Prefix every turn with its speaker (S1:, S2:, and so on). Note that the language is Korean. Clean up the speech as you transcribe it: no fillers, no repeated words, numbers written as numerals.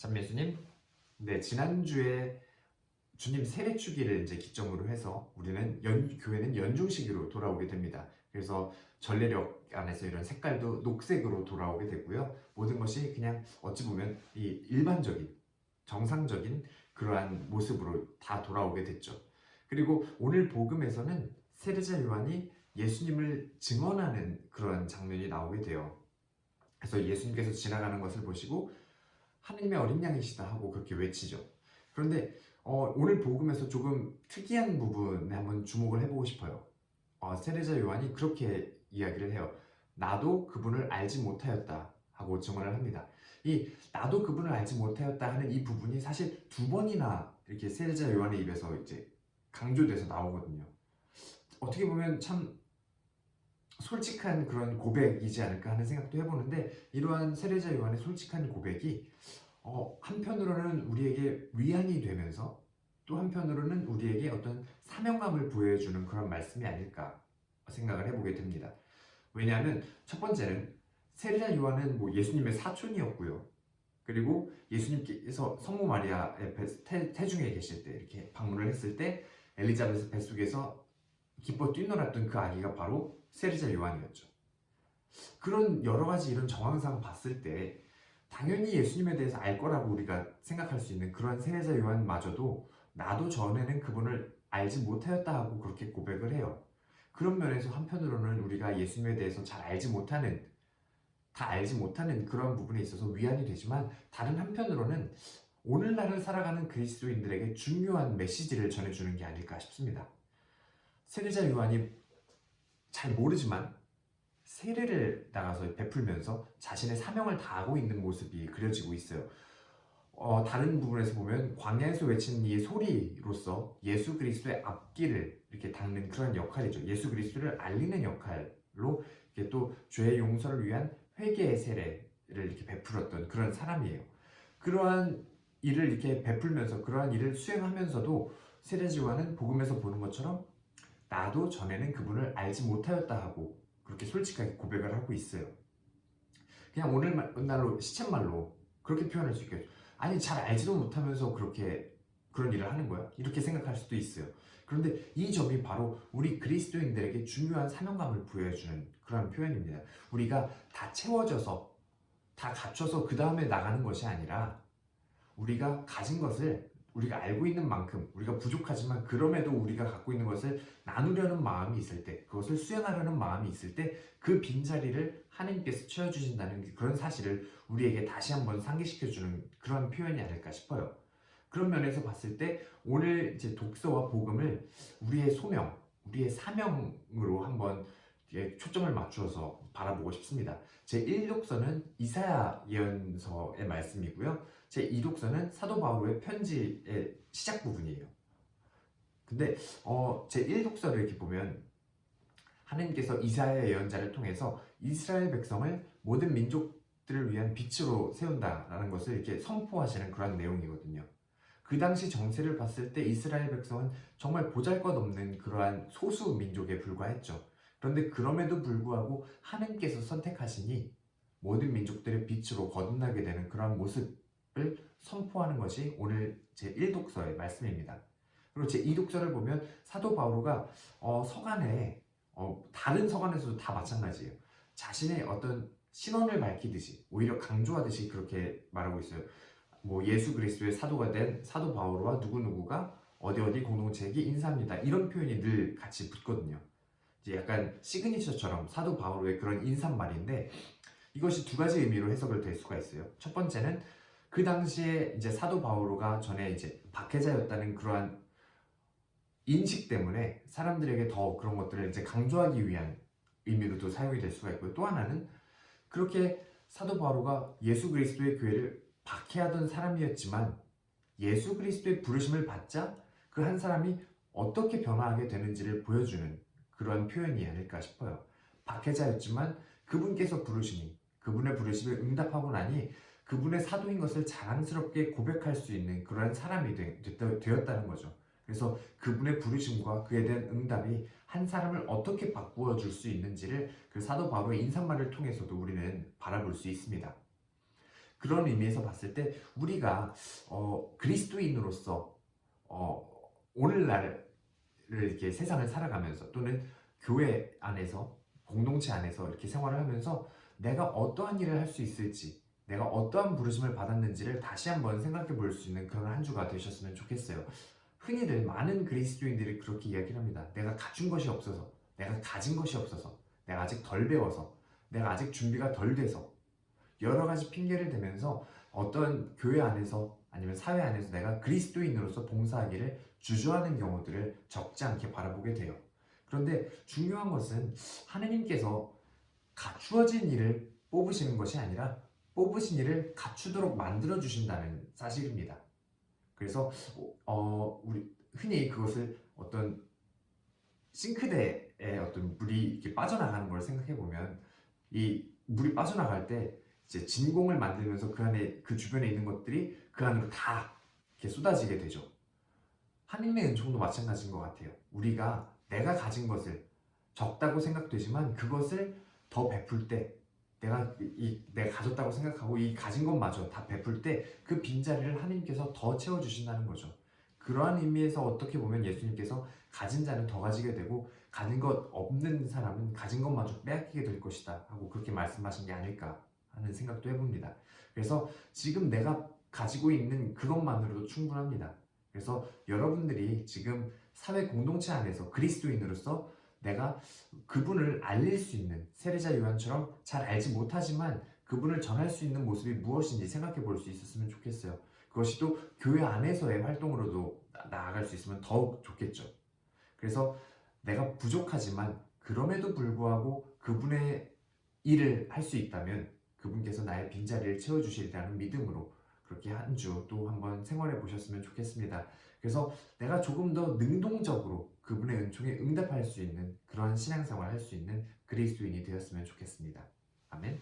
S1: 참 예수님, 네, 지난주에 주님 세례주기를 이제 기점으로 해서 우리는 교회는 연중식으로 돌아오게 됩니다. 그래서 전례력 안에서 이런 색깔도 녹색으로 돌아오게 되고요. 모든 것이 그냥 어찌 보면 이 일반적인 정상적인 그러한 모습으로 다 돌아오게 됐죠. 그리고 오늘 복음에서는 세례자 요한이 예수님을 증언하는 그런 장면이 나오게 돼요. 그래서 예수님께서 지나가는 것을 보시고 하느님의 어린 양이시다 하고 그렇게 외치죠. 그런데 오늘 복음에서 조금 특이한 부분에 한번 주목을 해보고 싶어요. 세례자 요한이 그렇게 이야기를 해요. 나도 그분을 알지 못하였다 하고 증언을 합니다. 이 나도 그분을 알지 못하였다 하는 이 부분이 사실 두 번이나 이렇게 세례자 요한의 입에서 이제 강조돼서 나오거든요. 어떻게 보면 참 솔직한 그런 고백이지 않을까 하는 생각도 해보는데, 이러한 세례자 요한의 솔직한 고백이 한편으로는 우리에게 위안이 되면서 또 한편으로는 우리에게 어떤 사명감을 부여해주는 그런 말씀이 아닐까 생각을 해보게 됩니다. 왜냐하면 첫 번째는 세례자 요한은 예수님의 사촌이었고요. 그리고 예수님께서 성모 마리아의 태중에 계실 때 이렇게 방문을 했을 때 엘리자베스 뱃속에서 기뻐 뛰놀았던 그 아기가 바로 세례자 요한이었죠. 그런 여러 가지 이런 정황상 봤을 때 당연히 예수님에 대해서 알 거라고 우리가 생각할 수 있는 그런 세례자 요한마저도 나도 전에는 그분을 알지 못하였다 하고 그렇게 고백을 해요. 그런 면에서 한편으로는 우리가 예수님에 대해서 잘 알지 못하는, 다 알지 못하는 그런 부분에 있어서 위안이 되지만, 다른 한편으로는 오늘날을 살아가는 그리스도인들에게 중요한 메시지를 전해주는 게 아닐까 싶습니다. 세례자 요한이 잘 모르지만 세례를 나가서 베풀면서 자신의 사명을 다하고 있는 모습이 그려지고 있어요. 다른 부분에서 보면 광야에서 외치는 이 소리로서 예수 그리스도의 앞길을 이렇게 닦는 그런 역할이죠. 예수 그리스도를 알리는 역할로 이렇게 또 죄의 용서를 위한 회개의 세례를 이렇게 베풀었던 그런 사람이에요. 그러한 일을 이렇게 베풀면서 그러한 일을 수행하면서도 세례자 요한은 복음에서 보는 것처럼 나도 전에는 그분을 알지 못하였다 하고 그렇게 솔직하게 고백을 하고 있어요. 그냥 오늘날로 시쳇말로 그렇게 표현할 수 있겠죠. 아니, 잘 알지도 못하면서 그렇게 그런 일을 하는 거야? 이렇게 생각할 수도 있어요. 그런데 이 점이 바로 우리 그리스도인들에게 중요한 사명감을 부여해주는 그런 표현입니다. 우리가 다 채워져서 다 갖춰서 그 다음에 나가는 것이 아니라, 우리가 가진 것을 우리가 알고 있는 만큼, 우리가 부족하지만 그럼에도 우리가 갖고 있는 것을 나누려는 마음이 있을 때, 그것을 수행하려는 마음이 있을 때 그 빈자리를 하나님께서 채워주신다는 그런 사실을 우리에게 다시 한번 상기시켜주는 그런 표현이 아닐까 싶어요. 그런 면에서 봤을 때 오늘 이제 독서와 복음을 우리의 소명, 우리의 사명으로 한번 초점을 맞추어서 바라보고 싶습니다. 제 1독서는 이사야 예언서의 말씀이고요. 제 2독서는 사도 바울의 편지의 시작 부분이에요. 근데 제 1독서를 이렇게 보면 하나님께서 이사야 예언자를 통해서 이스라엘 백성을 모든 민족들을 위한 빛으로 세운다라는 것을 이렇게 선포하시는 그런 내용이거든요. 그 당시 정세를 봤을 때 이스라엘 백성은 정말 보잘것없는 그러한 소수 민족에 불과했죠. 그런데 그럼에도 불구하고 하나님께서 선택하시니 모든 민족들의 빛으로 거듭나게 되는 그런 모습을 선포하는 것이 오늘 제 1독서의 말씀입니다. 그리고 제 2독서를 보면 사도 바울가 서간에 다른 서간에서도 다 마찬가지예요. 자신의 어떤 신원을 밝히듯이, 오히려 강조하듯이 그렇게 말하고 있어요. 예수 그리스도의 사도가 된 사도 바울과 누구누구가 어디 공동체에게 인사합니다. 이런 표현이 늘 같이 붙거든요. 이제 약간 시그니처처럼 사도 바울의 그런 인사말인데, 이것이 두 가지 의미로 해석을 될 수가 있어요. 첫 번째는 그 당시에 이제 사도 바울가 전에 이제 박해자였다는 그러한 인식 때문에 사람들에게 더 그런 것들을 이제 강조하기 위한 의미로도 사용이 될 수가 있고요. 또 하나는 그렇게 사도 바울가 예수 그리스도의 교회를 박해하던 사람이었지만 예수 그리스도의 부르심을 받자 그 한 사람이 어떻게 변화하게 되는지를 보여주는 그런 표현이 아닐까 싶어요. 박해자였지만 그분께서 부르시니, 그분의 부르심에 응답하고 나니 그분의 사도인 것을 자랑스럽게 고백할 수 있는 그런 사람이 되었다는 거죠. 그래서 그분의 부르심과 그에 대한 응답이 한 사람을 어떻게 바꾸어 줄 수 있는지를 그 사도 바울의 인사말을 통해서도 우리는 바라볼 수 있습니다. 그런 의미에서 봤을 때 우리가 그리스도인으로서 오늘날을 이렇게 세상을 살아가면서 또는 교회 안에서 공동체 안에서 이렇게 생활을 하면서 내가 어떠한 일을 할 수 있을지, 내가 어떠한 부르심을 받았는지를 다시 한번 생각해 볼 수 있는 그런 한 주가 되셨으면 좋겠어요. 흔히들 많은 그리스도인들이 그렇게 이야기를 합니다. 내가 갖춘 것이 없어서, 내가 가진 것이 없어서, 내가 아직 덜 배워서, 내가 아직 준비가 덜 돼서, 여러 가지 핑계를 대면서 어떤 교회 안에서 아니면 사회 안에서 내가 그리스도인으로서 봉사하기를 주저하는 경우들을 적지 않게 바라보게 돼요. 그런데 중요한 것은 하느님께서 갖추어진 일을 뽑으시는 것이 아니라 뽑으신 일을 갖추도록 만들어 주신다는 사실입니다. 그래서 우리 흔히 그것을 어떤 싱크대에 어떤 물이 이렇게 빠져나가는 걸 생각해 보면 이 물이 빠져나갈 때 이제 진공을 만들면서 그 안에 그 주변에 있는 것들이 그 안으로 다 이렇게 쏟아지게 되죠. 하나님의 은총도 마찬가지인 것 같아요. 우리가 내가 가진 것을 적다고 생각되지만 그것을 더 베풀 때 내가 가졌다고 생각하고 이 가진 것마저 다 베풀 때 그 빈자리를 하나님께서 더 채워주신다는 거죠. 그러한 의미에서 어떻게 보면 예수님께서 가진 자는 더 가지게 되고 가진 것 없는 사람은 가진 것마저 빼앗기게 될 것이다 하고 그렇게 말씀하신 게 아닐까 하는 생각도 해봅니다. 그래서 지금 내가 가지고 있는 그것만으로도 충분합니다. 그래서 여러분들이 지금 사회 공동체 안에서 그리스도인으로서 내가 그분을 알릴 수 있는 세례자 요한처럼 잘 알지 못하지만 그분을 전할 수 있는 모습이 무엇인지 생각해 볼 수 있었으면 좋겠어요. 그것이 또 교회 안에서의 활동으로도 나아갈 수 있으면 더욱 좋겠죠. 그래서 내가 부족하지만 그럼에도 불구하고 그분의 일을 할 수 있다면 그분께서 나의 빈자리를 채워주시리라는 믿음으로 그렇게 한 주 또 한번 생활해 보셨으면 좋겠습니다. 그래서 내가 조금 더 능동적으로 그분의 은총에 응답할 수 있는 그러한 신앙생활을 할 수 있는 그리스도인이 되었으면 좋겠습니다. 아멘.